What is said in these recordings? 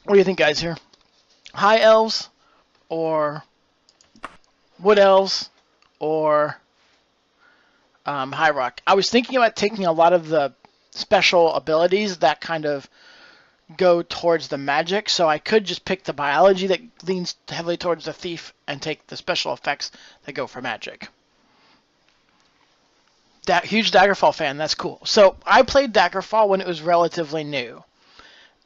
What do you think, guys, here? High elves or wood elves or high rock? I was thinking about taking a lot of the special abilities that kind of go towards the magic, so I could just pick the biology that leans heavily towards the thief and take the special effects that go for magic. Huge Daggerfall fan, that's cool. So I played Daggerfall when it was relatively new,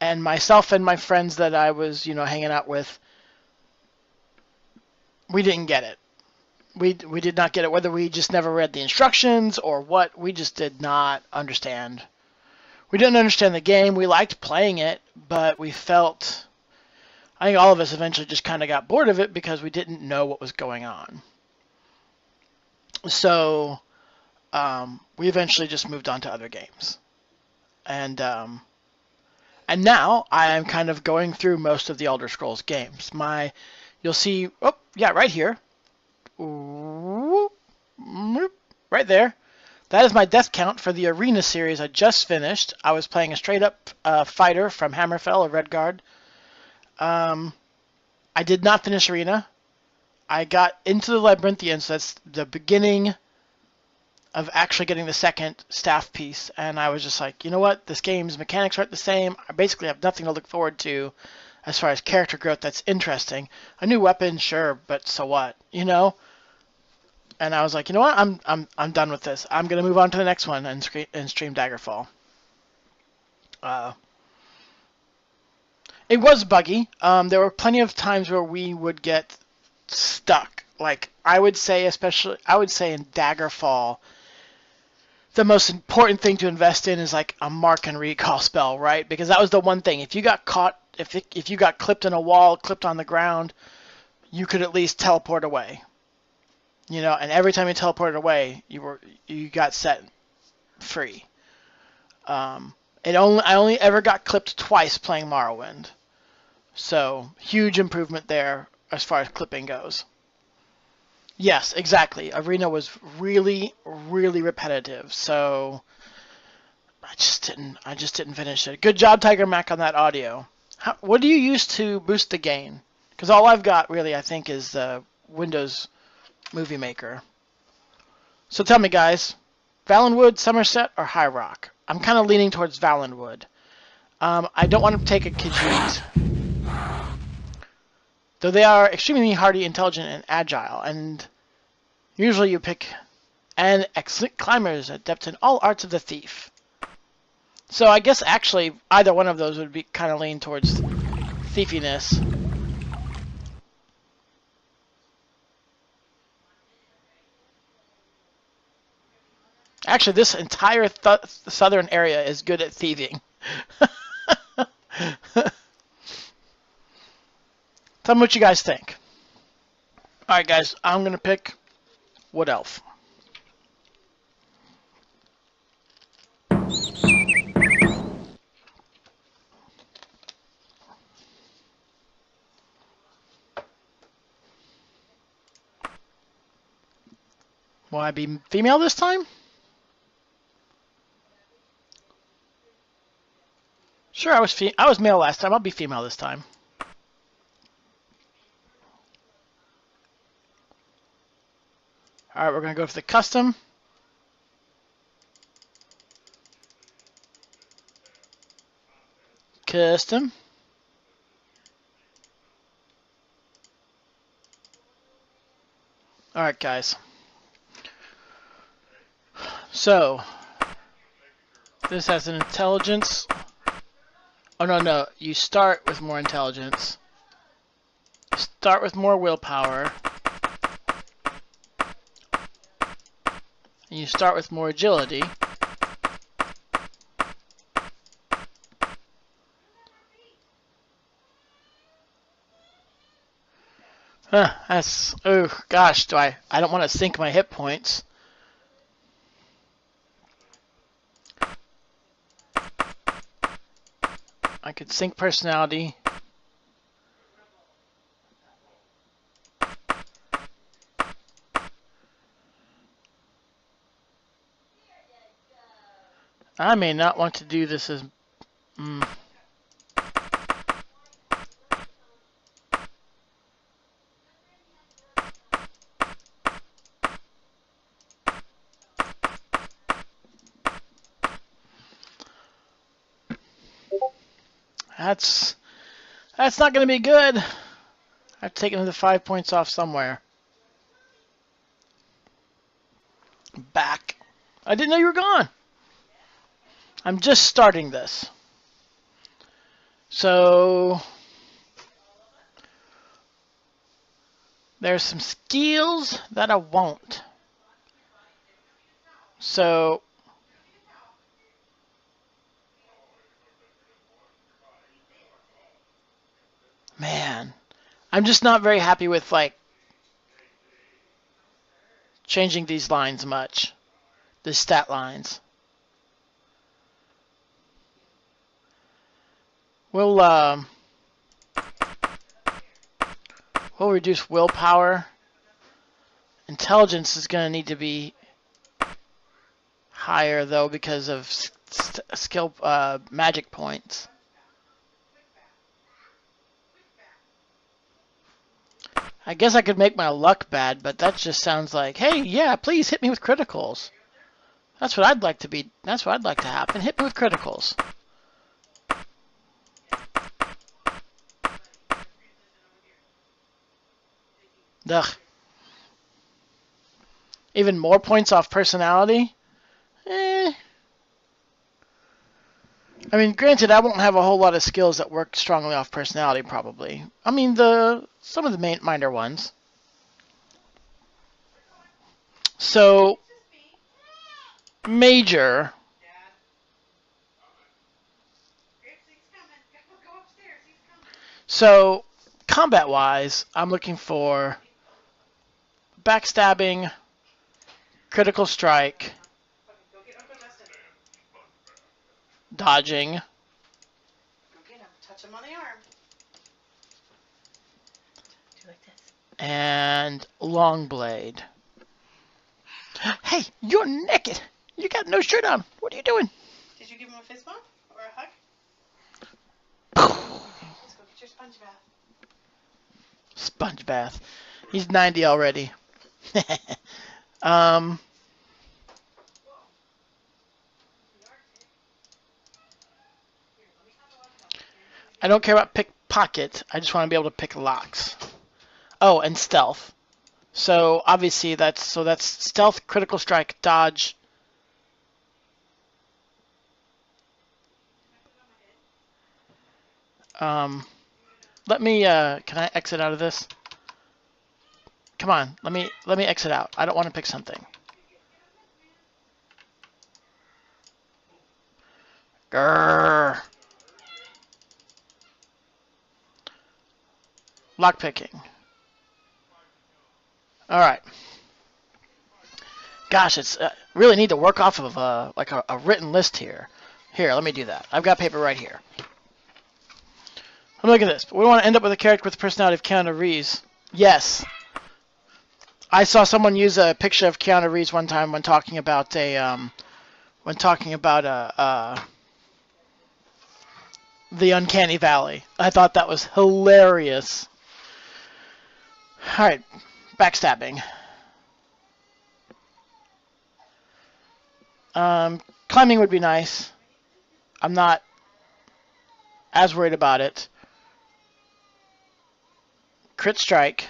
and myself and my friends that I was, hanging out with, we didn't get it. We did not get it, whether we just never read the instructions or what. We just did not understand. We didn't understand the game. We liked playing it, but we felt, I think all of us eventually just kind of got bored of it because we didn't know what was going on. So we eventually just moved on to other games. And now I am kind of going through most of the Elder Scrolls games. You'll see, right here. Right there. That is my death count for the Arena series I just finished. I was playing a straight-up fighter from Hammerfell or Redguard. I did not finish Arena. I got into the Labyrinthian, so that's the beginning of actually getting the second staff piece, and I was just like, you know what? This game's mechanics aren't the same. I basically have nothing to look forward to as far as character growth that's interesting. A new weapon, sure, but so what? And I was like, you know what? I'm done with this. I'm gonna move on to the next one and stream Daggerfall. It was buggy. There were plenty of times where we would get stuck. Like I would say in Daggerfall, the most important thing to invest in is like a mark and recall spell, right? Because that was the one thing. If you got caught, if you got clipped in a wall, clipped on the ground, you could at least teleport away. And every time you teleported away, you got set free. I only ever got clipped twice playing Morrowind, so huge improvement there as far as clipping goes. Yes, exactly. Arena was really, really repetitive, so I just didn't finish it. Good job, Tiger Mac, on that audio. What do you use to boost the gain? Because all I've got really, I think, is the Windows Movie Maker. So tell me, guys, Valenwood, Somerset, or High Rock? I'm kind of leaning towards Valenwood. I don't want to take a Khajiit, though they are extremely hardy, intelligent, and agile, and usually you pick excellent climbers, adept in all arts of the thief. So I guess actually either one of those would be kind of lean towards thiefiness. Actually, this entire southern area is good at thieving. Tell me what you guys think. Alright guys, I'm going to pick Wood Elf. Will I be female this time? Sure, I was male last time. I'll be female this time. Alright, we're going to go for the custom. Custom. Alright, guys. So, this has an intelligence. Oh, no. You start with more intelligence. Start with more willpower. And you start with more agility. Oh gosh, I don't want to sink my hit points. I could sink personality. I may not want to do this as... That's not going to be good. I've taken the 5 points off somewhere. Back. I didn't know you were gone. I'm just starting this. So there's some skills that I want. So man, I'm just not very happy with like changing these lines much. The stat lines. We'll reduce willpower. Intelligence is going to need to be higher though because of skill magic points. I guess I could make my luck bad, but that just sounds like, hey, yeah, please hit me with criticals. That's what I'd like to be. That's what I'd like to happen. Hit me with criticals. Ugh. Even more points off personality? Eh. I mean, granted, I won't have a whole lot of skills that work strongly off personality, probably. I mean, some of the minor ones. So, major. So, combat-wise, I'm looking for backstabbing, critical strike, dodging, and long blade. Hey, you're naked. You got no shirt on. What are you doing? Did you give him a fist bump or a hug? Let's go get your sponge bath. Sponge bath. He's 90 already. I don't care about pickpocket. I just want to be able to pick locks. Oh, and stealth. So obviously that's stealth, critical strike, dodge. Let me can I exit out of this? Come on, let me exit out. I don't want to pick something. Grrr. Lock picking. All right. Gosh, it's really need to work off of like a written list here. Here, let me do that. I've got paper right here. Look at this. We want to end up with a character with the personality of Keanu Reeves. Yes. I saw someone use a picture of Keanu Reeves one time when talking about the Uncanny Valley. I thought that was hilarious. All right, backstabbing. Climbing would be nice. I'm not as worried about it. Crit strike.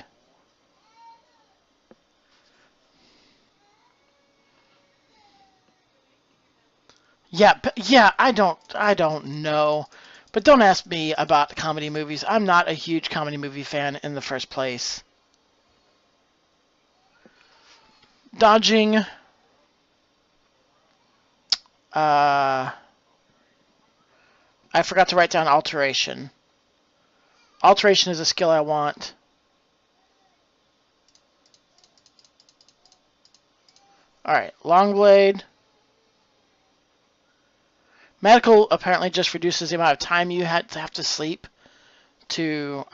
Yeah, I don't know. But don't ask me about comedy movies. I'm not a huge comedy movie fan in the first place. Dodging. I forgot to write down alteration. Alteration is a skill I want. Alright, long blade. Medical apparently just reduces the amount of time you have to sleep to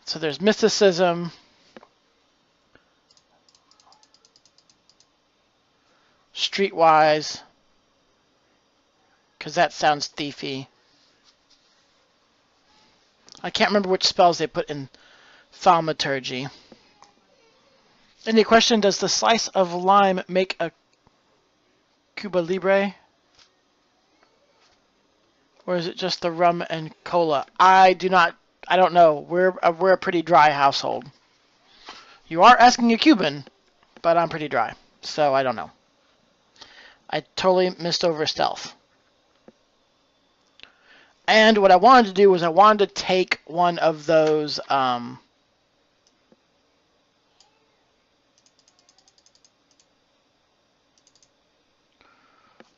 so there's mysticism, streetwise, because that sounds thiefy. I can't remember which spells they put in thaumaturgy. Any question, does the slice of lime make a Cuba Libre? Or is it just the rum and cola? I don't know. We're a pretty dry household. You are asking a Cuban, but I'm pretty dry, so I don't know. I totally missed over stealth. And what I wanted to do was I wanted to take one of those.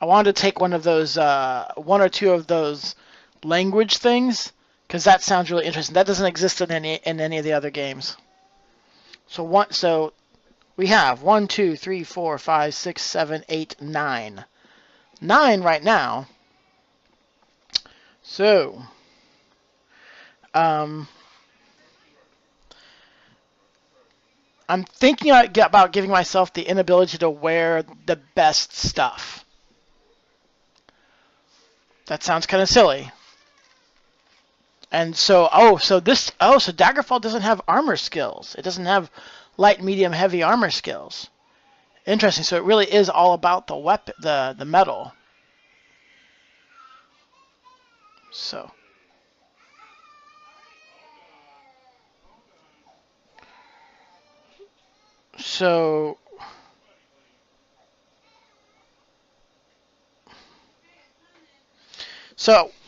I wanted to take one of those, one or two of those language things, because that sounds really interesting. That doesn't exist in any of the other games. So we have 1, 2, 3, 4, 5, 6, 7, 8, 9. 9 right now. So, I'm thinking about giving myself the inability to wear the best stuff. That sounds kind of silly. And so, so Daggerfall doesn't have armor skills. It doesn't have light, medium, heavy armor skills. Interesting. So it really is all about the weapon, the metal. So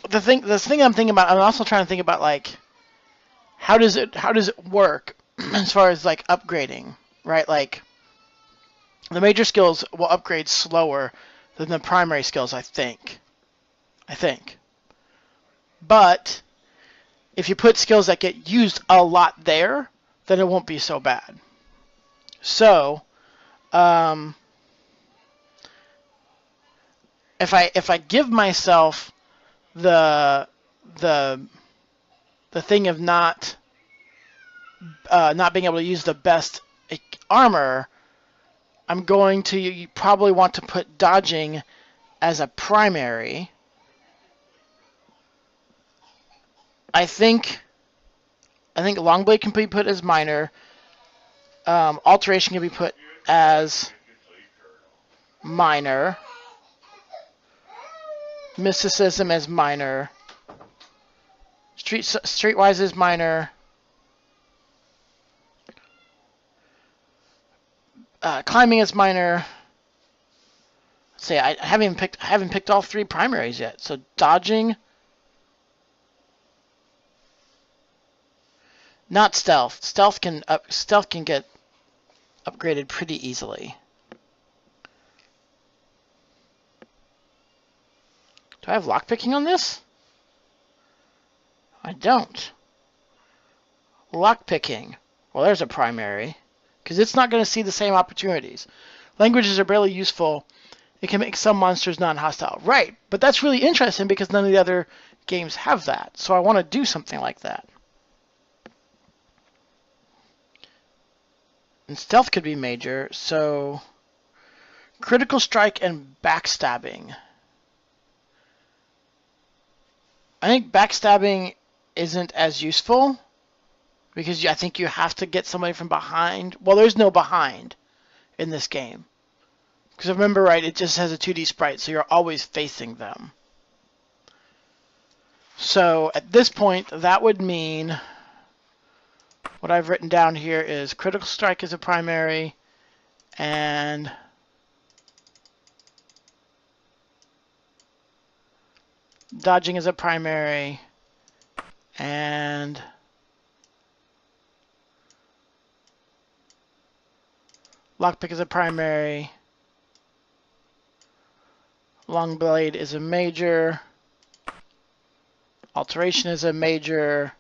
the thing I'm thinking about, I'm also trying to think about, like, how does it work as far as, like, upgrading, right? Like, the major skills will upgrade slower than the primary skills, I think. But if you put skills that get used a lot there, then it won't be so bad. So, if I give myself the thing of not being able to use the best armor, I'm going to probably want to put dodging as a primary. I think Longblade can be put as minor. Alteration can be put as minor. Mysticism as minor. Streetwise is minor. Climbing is minor. Let's see, I haven't picked all 3 primaries yet. So dodging, not stealth. Stealth can get upgraded pretty easily. Do I have lockpicking on this? I don't. Lockpicking. Well, there's a primary, because it's not going to see the same opportunities. Languages are barely useful. It can make some monsters non-hostile. Right, but that's really interesting because none of the other games have that. So I want to do something like that. And stealth could be major, so critical strike and backstabbing. I think backstabbing isn't as useful because I think you have to get somebody from behind. Well, there's no behind in this game. Because if I remember right, it just has a 2D sprite, so you're always facing them. So at this point, that would mean what I've written down here is critical strike is a primary, and dodging is a primary, and lockpick is a primary. Longblade is a major. Alteration is a major.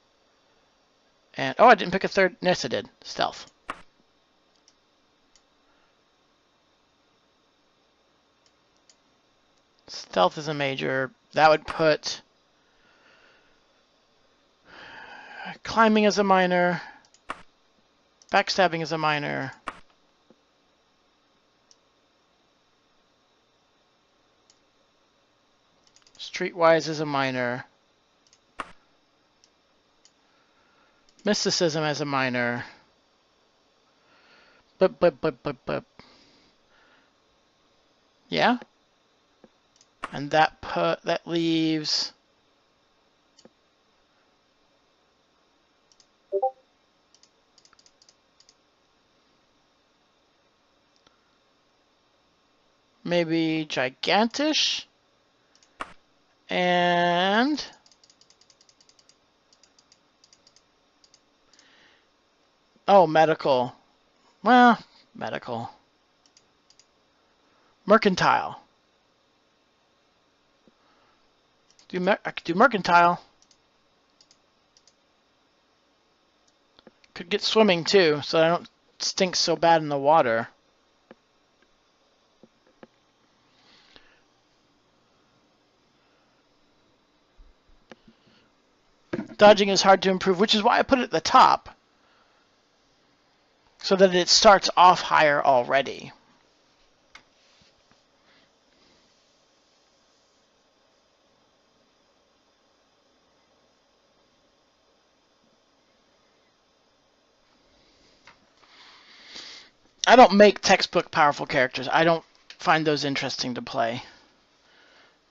And I didn't pick a third. Yes, I did. Stealth. Stealth is a major. That would put climbing as a minor. Backstabbing is a minor. Streetwise is a minor. Mysticism as a minor. Yeah? And that leaves maybe gigantish, and oh, medical. Well, medical. Mercantile. I could do mercantile. Could get swimming too, so I don't stink so bad in the water. Dodging is hard to improve, which is why I put it at the top, so that it starts off higher already. I don't make textbook powerful characters. I don't find those interesting to play.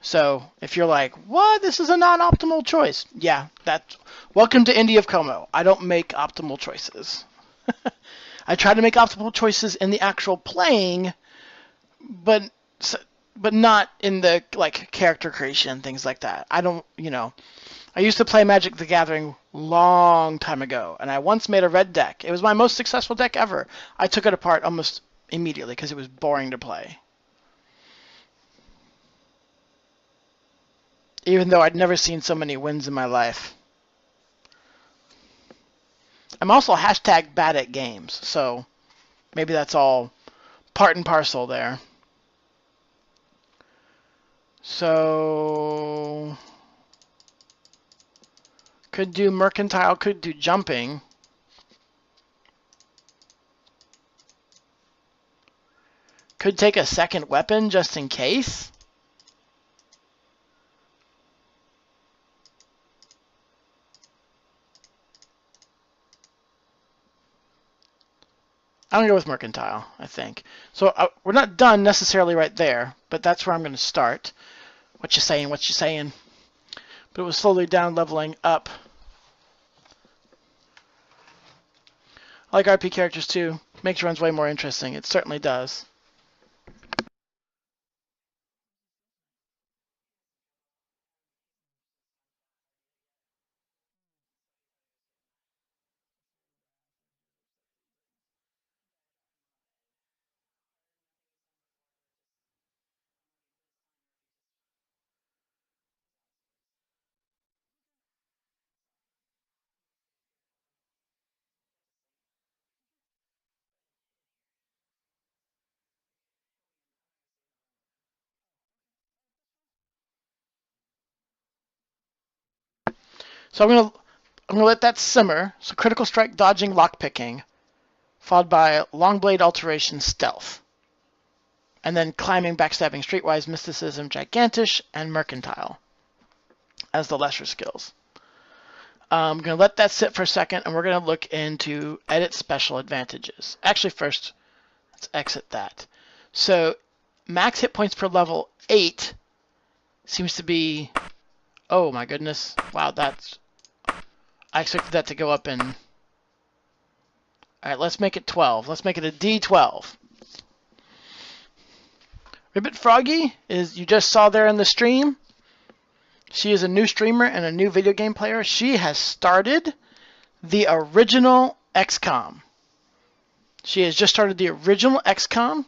So if you're like, what? This is a non-optimal choice. Yeah, that's welcome to Indie of Como. I don't make optimal choices. I try to make optimal choices in the actual playing, but not in the like character creation, things like that. I don't, I used to play Magic the Gathering long time ago, and I once made a red deck. It was my most successful deck ever. I took it apart almost immediately because it was boring to play. Even though I'd never seen so many wins in my life. I'm also hashtag bad at games, so maybe that's all part and parcel there. So could do mercantile, could do jumping. Could take a second weapon just in case. I'm going to go with mercantile, I think. So we're not done necessarily right there, but that's where I'm going to start. What you saying, what you saying? But it was slowly down leveling up. I like RP characters too. Makes runs way more interesting. It certainly does. So I'm gonna let that simmer. So critical strike, dodging, lockpicking, followed by long blade, alteration, stealth, and then climbing, backstabbing, streetwise, mysticism, gigantish, and mercantile as the lesser skills. I'm gonna let that sit for a second, and we're gonna look into edit special advantages. Actually, first let's exit that. So max hit points per level 8 seems to be. Oh my goodness! Wow, I expected that to go up in... Alright, let's make it 12. Let's make it a D12. Ribbit Froggy, you just saw there in the stream. She is a new streamer and a new video game player. She has started the original XCOM. She has just started the original XCOM.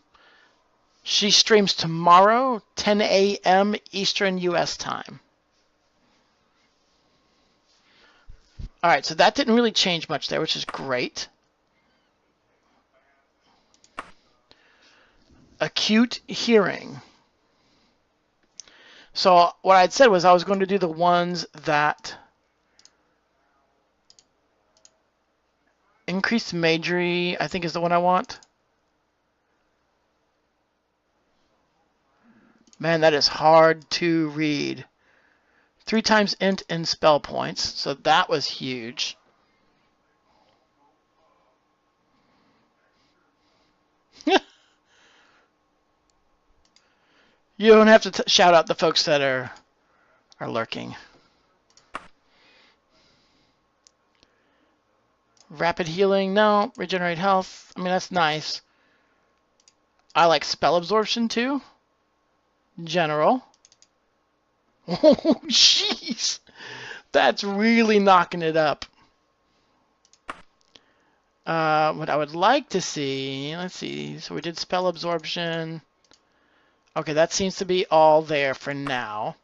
She streams tomorrow, 10 a.m. Eastern U.S. time. Alright, so that didn't really change much there, which is great. Acute hearing. So what I'd said was I was going to do the ones that increased magery, I think is the one I want. Man, that is hard to read. 3 times int in spell points, so that was huge. You don't have to shout out the folks that are lurking. Rapid healing, no. Regenerate health, I mean, that's nice. I like spell absorption too. General. Oh, jeez. That's really knocking it up. What I would like to see, let's see. So we did spell absorption. Okay, that seems to be all there for now.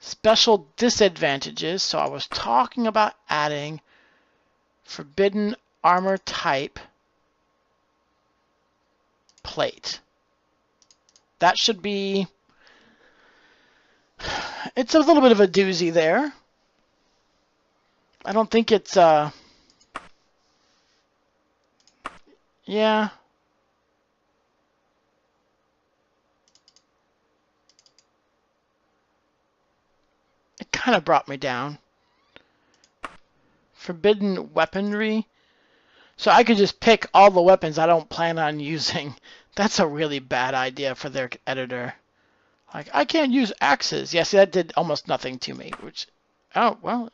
Special disadvantages. So I was talking about adding forbidden armor type plate. That should be... It's a little bit of a doozy there. I don't think it's... Yeah. It kind of brought me down. Forbidden weaponry. So I could just pick all the weapons I don't plan on using. That's a really bad idea for their editor. Like, I can't use axes. Yeah, see, that did almost nothing to me. Which, oh, well,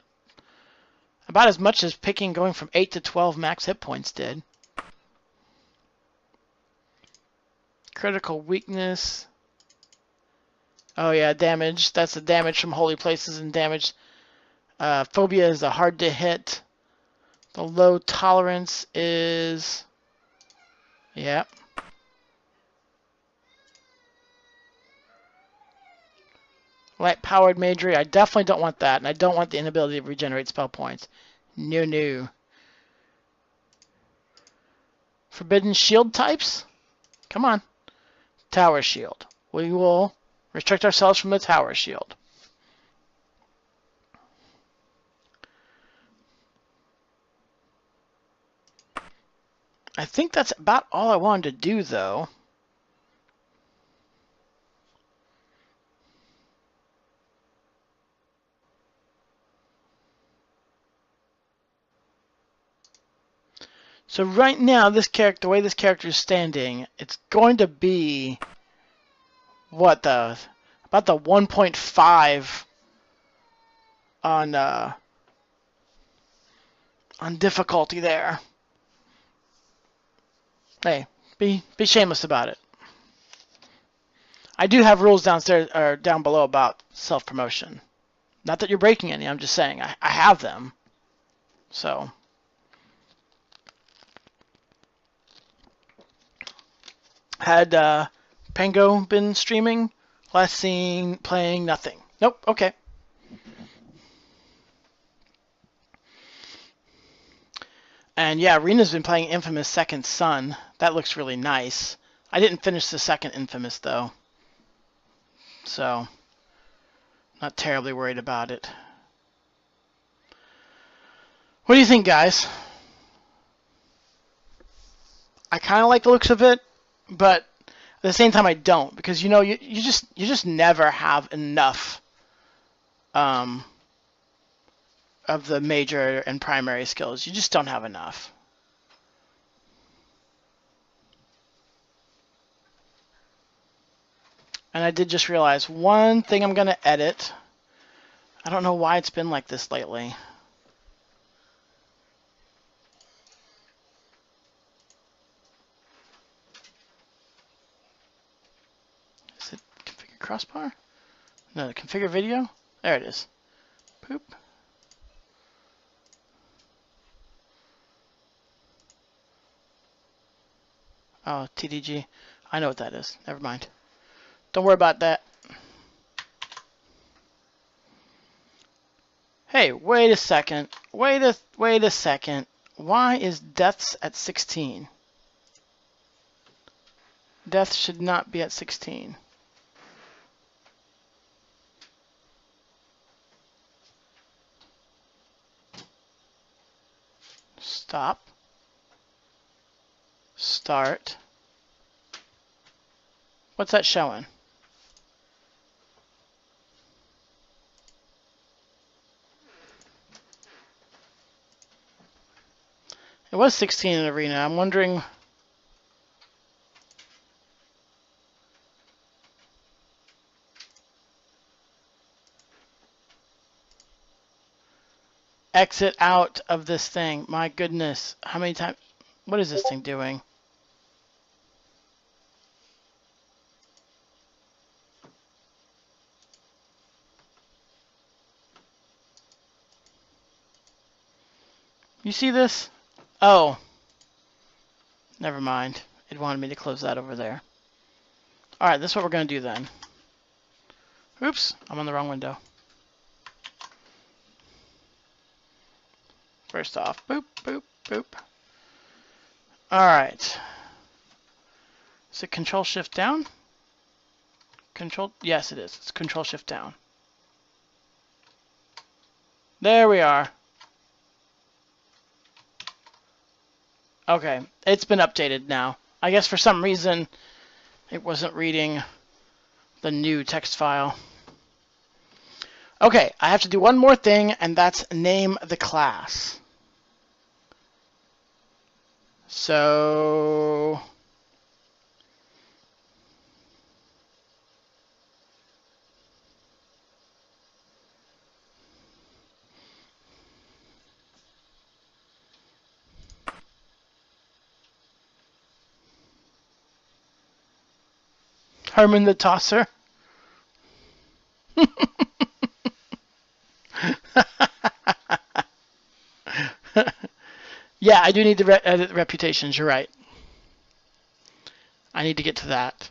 about as much as picking going from 8 to 12 max hit points did. Critical weakness. Oh, yeah, damage. That's the damage from holy places and damage. Phobia is a hard to hit. The low tolerance is... Yeah. Light-powered magery, I definitely don't want that, and I don't want the inability to regenerate spell points. No, no. Forbidden shield types? Come on. Tower shield. We will restrict ourselves from the tower shield. I think that's about all I wanted to do, though. So right now, this character, the way this character is standing, it's going to be what about the 1.5 on difficulty there. Hey, be shameless about it. I do have rules downstairs or down below about self-promotion. Not that you're breaking any. I'm just saying I have them. So. Had Pango been streaming? Last seen playing nothing. Nope, okay. And yeah, Rena's been playing Infamous Second Son. That looks really nice. I didn't finish the second Infamous though. So, not terribly worried about it. What do you think, guys? I kind of like the looks of it, but at the same time I don't, because you know you just never have enough of the major and primary skills. You just don't have enough. And I did just realize one thing I'm going to edit. I don't know why it's been like this lately. Is it configure crossbar? No, configure video? There it is. Poop. Oh, TDG. I know what that is. Never mind. Don't worry about that. Hey, wait a second. Wait a second. Why is deaths at 16? Death should not be at 16. Stop. Start. What's that showing? It was 16 in Arena. I'm wondering... Exit out of this thing. My goodness. How many times... What is this thing doing? You see this? Oh. Never mind. It wanted me to close that over there. Alright, that's what we're going to do then. Oops, I'm on the wrong window. First off, boop, boop, boop. Alright. Is it Control-Shift down? Yes it is. It's Control-Shift down. There we are. Okay, it's been updated now. I guess for some reason it wasn't reading the new text file. Okay, I have to do one more thing, and that's name the class. So... Herman the Tosser. Yeah, I do need to edit reputations, you're right. I need to get to that.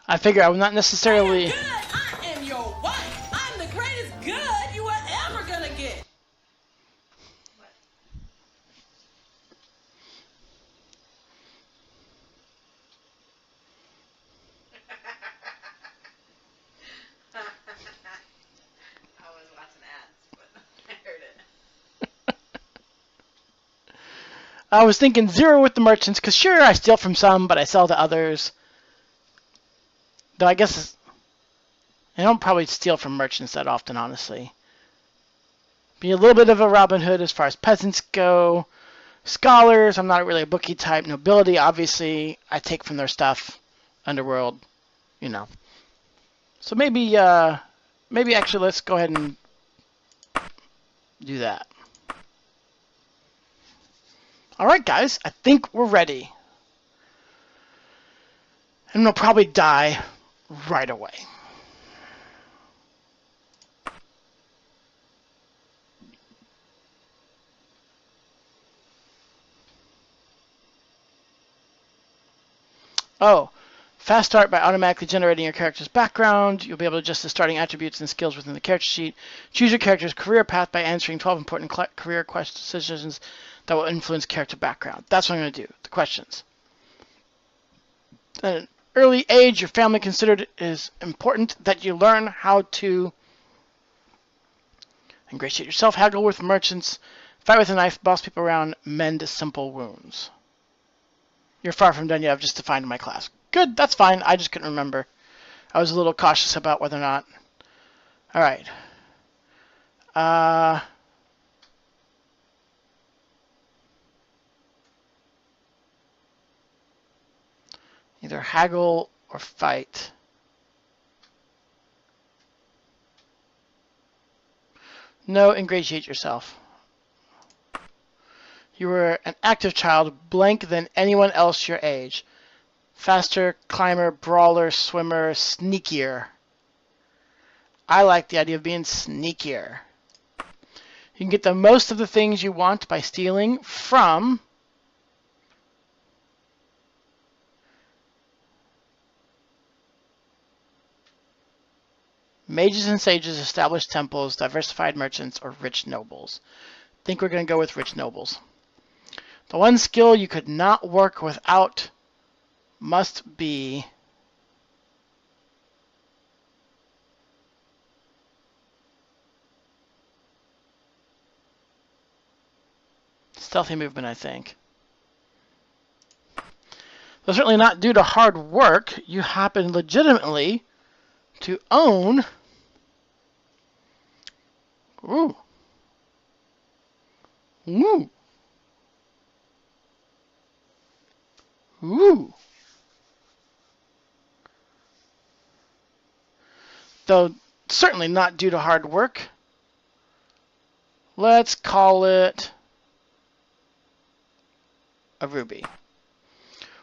I figure I would not necessarily... I am your wife. I'm the greatest good you are ever gonna get. I was watching ads, but I heard it. I was thinking 0 with the merchants, because sure, I steal from some, but I sell to others. Though I guess I don't probably steal from merchants that often, honestly. Be a little bit of a Robin Hood as far as peasants go. Scholars, I'm not really a bookie type. Nobility, obviously, I take from their stuff. Underworld, you know. So maybe actually let's go ahead and do that. Alright guys, I think we're ready. And we'll probably die right away. Oh, fast start by automatically generating your character's background. You'll be able to adjust the starting attributes and skills within the character sheet. Choose your character's career path by answering 12 important career decisions that will influence character background. That's what I'm going to do, the questions. At an early age, your family considered it is important that you learn how to ingratiate yourself, haggle with merchants, fight with a knife, boss people around, mend simple wounds. You're far from done yet. I've just defined my class. Good, that's fine. I just couldn't remember. I was a little cautious about whether or not. Alright. Either haggle or fight. No, ingratiate yourself. You were an active child, blank than anyone else your age. Faster, climber, brawler, swimmer, sneakier. I like the idea of being sneakier. You can get the most of the things you want by stealing from mages and sages, established temples, diversified merchants, or rich nobles. I think we're going to go with rich nobles. The one skill you could not work without must be Stealthy movement, I think. Though certainly not due to hard work, you happen legitimately to own... Ooh. Ooh. Ooh. Though certainly not due to hard work. Let's call it a ruby.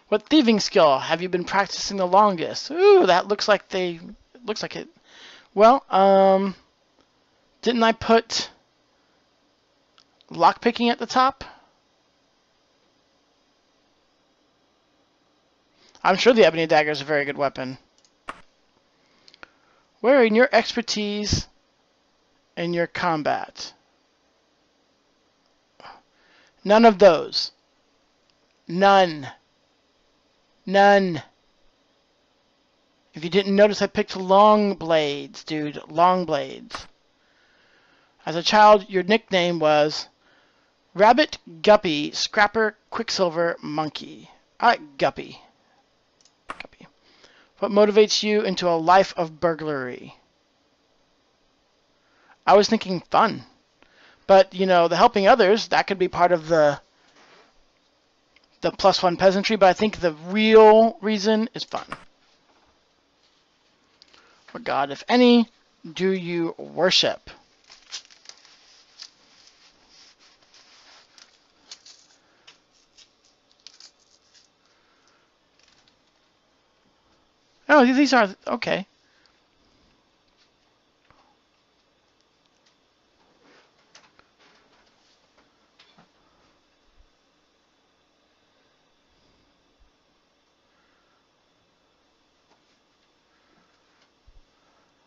What thieving skill have you been practicing the longest? Ooh, that looks like it. Well, didn't I put lockpicking at the top? I'm sure the ebony dagger is a very good weapon. Where in your expertise in your combat? None of those. None. None. If you didn't notice, I picked long blades, dude. Long blades. As a child, your nickname was Rabbit, Guppy, Scrapper, Quicksilver, Monkey. Alright, Guppy. Guppy. What motivates you into a life of burglary? I was thinking fun. But, you know, the helping others, that could be part of the +1 peasantry, but I think the real reason is fun. What god, if any, do you worship? Oh, these are... okay.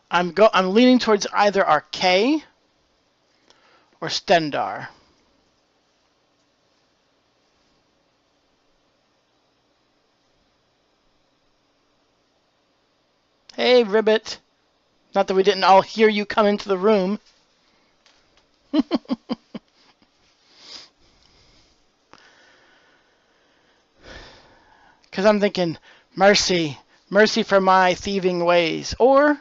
I'm leaning towards either Archay or Stendar. Hey, Ribbit. Not that we didn't all hear you come into the room. Because I'm thinking, mercy. Mercy for my thieving ways. Or...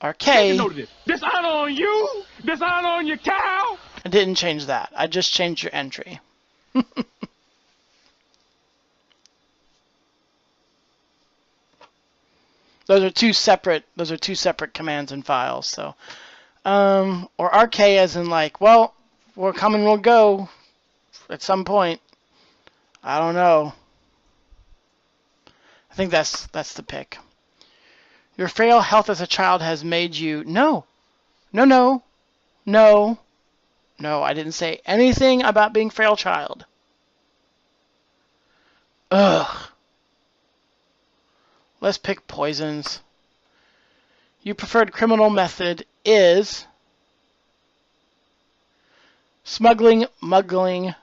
Archay. Dishonor on you? Dishonor on your cow? I didn't change that. I just changed your entry. Those are two separate commands and files. So, or Archay as in like, well, we'll come and we'll go at some point. I don't know. I think that's the pick. Your frail health as a child has made you... No. No. I didn't say anything about being frail child. Ugh. Let's pick poisons. Your preferred criminal method is... smuggling, swindling,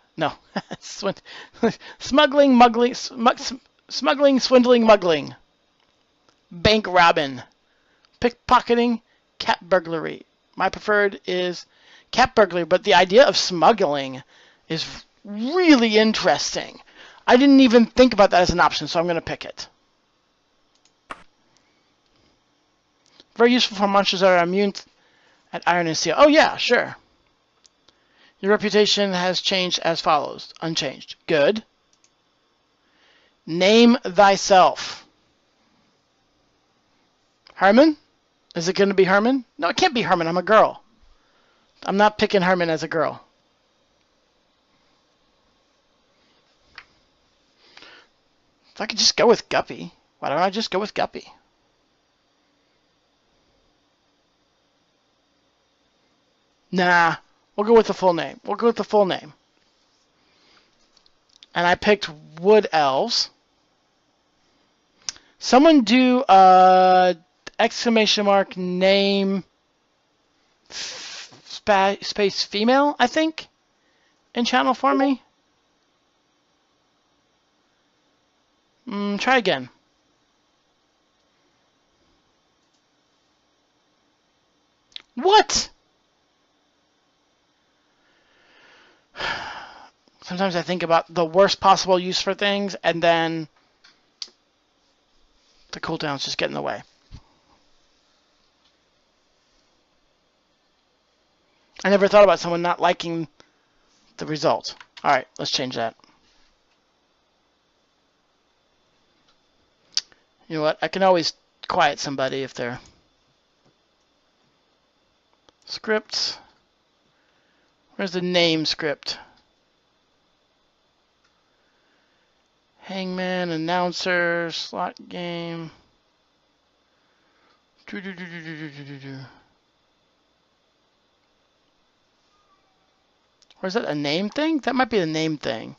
muggling. Bank robbing, pickpocketing, cat burglary. My preferred is cat burglary, but the idea of smuggling is really interesting. I didn't even think about that as an option, so I'm going to pick it. Very useful for monsters that are immune at iron and steel. Oh yeah, sure. Your reputation has changed as follows. Unchanged. Good. Name thyself. Herman? Is it going to be Herman? No, it can't be Herman. I'm a girl. I'm not picking Herman as a girl. If I could just go with Guppy. Why don't I just go with Guppy? Nah. We'll go with the full name. And I picked Wood Elves. Someone do exclamation mark name space female, I think, in channel for me. Try again. What? Sometimes I think about the worst possible use for things, and then the cooldowns just get in the way. I never thought about someone not liking the result. Alright, let's change that. You know what? I can always quiet somebody if they're... Scripts. Where's the name script? Hangman, announcer, slot game. Or is that a name thing? That might be the name thing.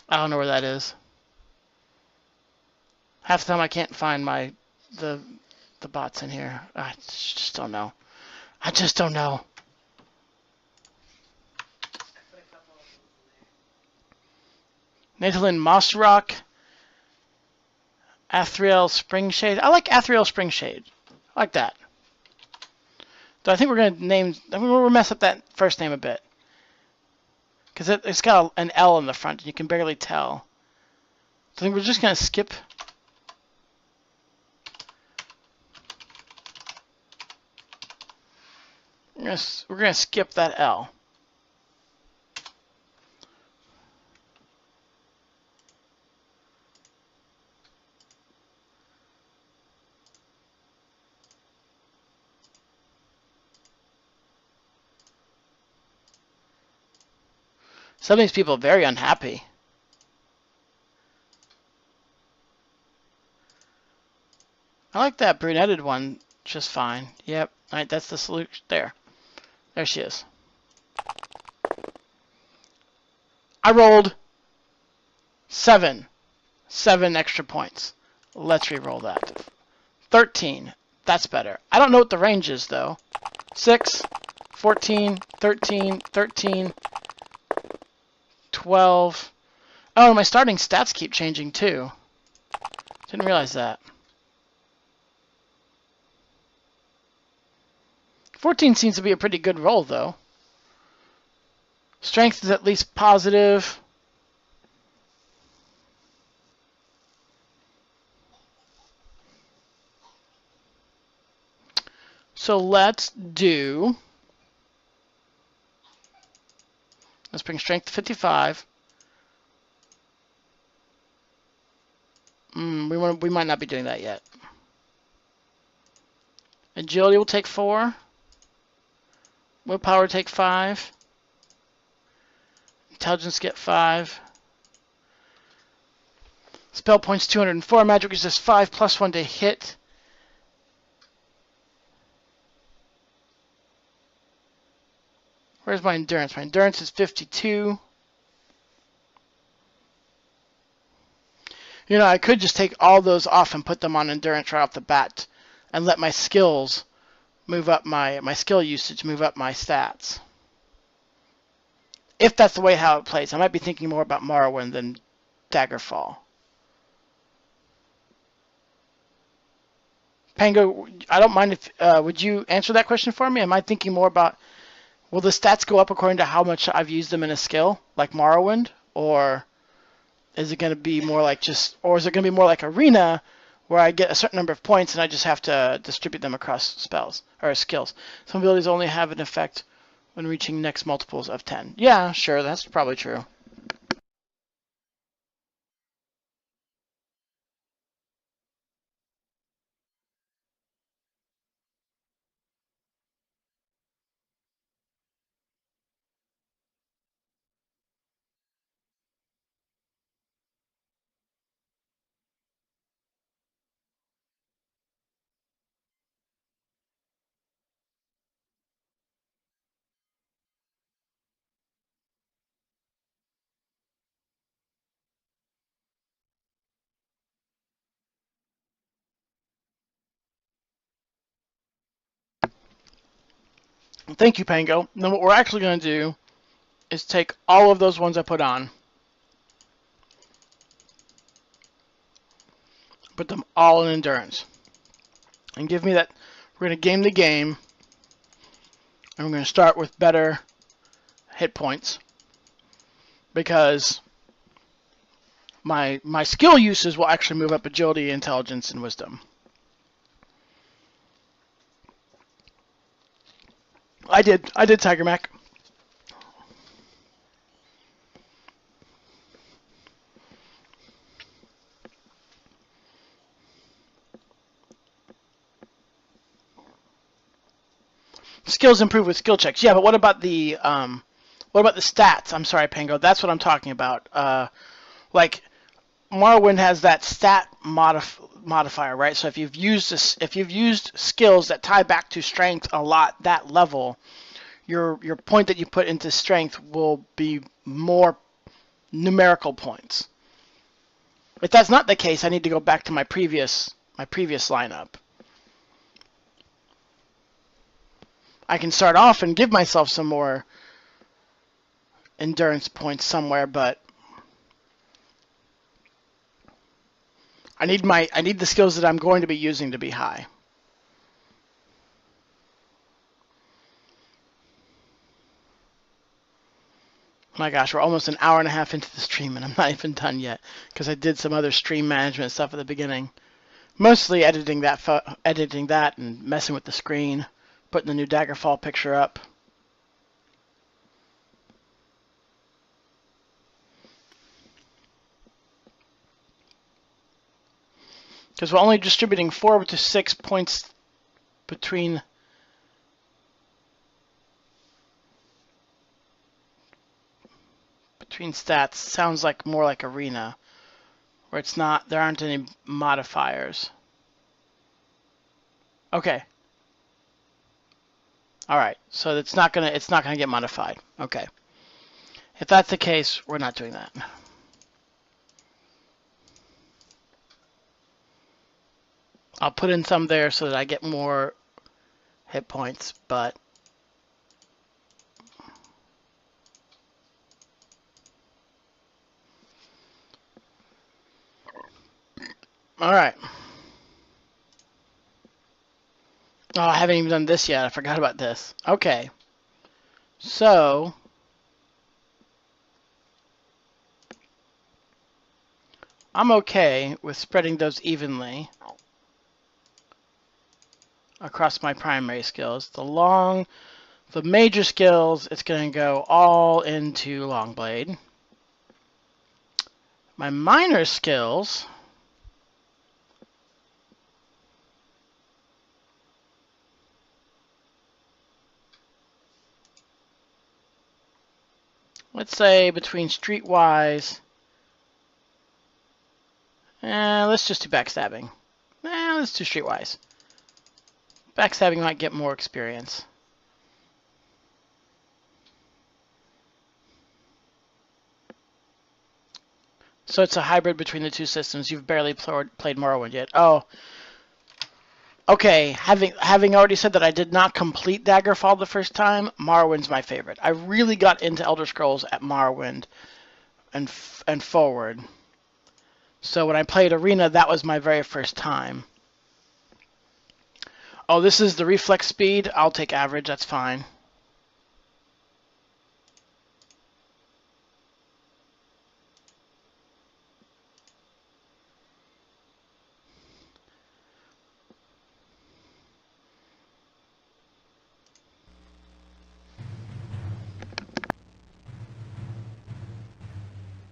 I don't know where that is. Half the time I can't find the bots in here. I just don't know. I just don't know. Nathalyn Mossrock. Athriel Springshade. I like Athriel Springshade. I like that. Though I think we're going to name... I mean, we'll mess up that first name a bit. Because it's got an L in the front, and you can barely tell. So I think we're just going to skip... We're going to skip that L. Some of these people are very unhappy. I like that brunetted one just fine. Yep. Alright, that's the solution. There. There she is. I rolled 7. 7 extra points. Let's re-roll that. 13. That's better. I don't know what the range is, though. 6, 14, 13, 13, 12. Oh, my starting stats keep changing, too. Didn't realize that. 14 seems to be a pretty good roll, though. Strength is at least positive. So let's do... Let's bring strength to 55. We might not be doing that yet. Agility will take 4. Willpower take 5. Intelligence get 5. Spell points 204. Magic resist 5 plus 1 to hit. Where's my endurance? My endurance is 52. You know, I could just take all those off and put them on endurance right off the bat and let my skills move up my skill usage, move up my stats. If that's the way how it plays. I might be thinking more about Morrowind than Daggerfall. Pango, I don't mind if... would you answer that question for me? Am I thinking more about... Will the stats go up according to how much I've used them in a skill, like Morrowind? Or is it going to be more like just... Or is it going to be more like Arena, where I get a certain number of points and I just have to distribute them across spells or skills? Some abilities only have an effect when reaching next multiples of 10. Yeah, sure, that's probably true. Thank you, Pango. Then what we're actually going to do is take all of those ones I put on. Put them all in endurance. And give me that. We're going to game the game. And we're going to start with better hit points. Because my skill uses will actually move up agility, intelligence, and wisdom. I did Tiger Mac. Skills improve with skill checks. Yeah, but what about the stats? I'm sorry, Pango. That's what I'm talking about. Like Morrowind has that stat modifier, right? So if you've used skills that tie back to strength a lot, that level, your point that you put into strength will be more numerical points. If that's not the case, I need to go back to my previous lineup. I can start off and give myself some more endurance points somewhere, but I need the skills that I'm going to be using to be high. My gosh, we're almost an hour and a half into the stream and I'm not even done yet because I did some other stream management stuff at the beginning. Mostly editing that and messing with the screen, putting the new Daggerfall picture up. Because we're only distributing 4 to 6 points between stats. Sounds like more like Arena, where it's not, there aren't any modifiers. Okay. All right. So it's not gonna get modified. Okay. If that's the case, we're not doing that. I'll put in some there so that I get more hit points, but all right. Oh, I haven't even done this yet. I forgot about this. Okay. So I'm okay with spreading those evenly across my primary skills. The major skills, it's going to go all into Longblade. My minor skills, let's say between Streetwise, let's just do Backstabbing. Let's do Streetwise. Backstabbing might get more experience. So it's a hybrid between the two systems. You've barely played Morrowind yet. Oh, okay. Having already said that I did not complete Daggerfall the first time, Morrowind's my favorite. I really got into Elder Scrolls at Morrowind and forward. So when I played Arena, that was my very first time. Oh, this is the reflex speed. I'll take average. That's fine.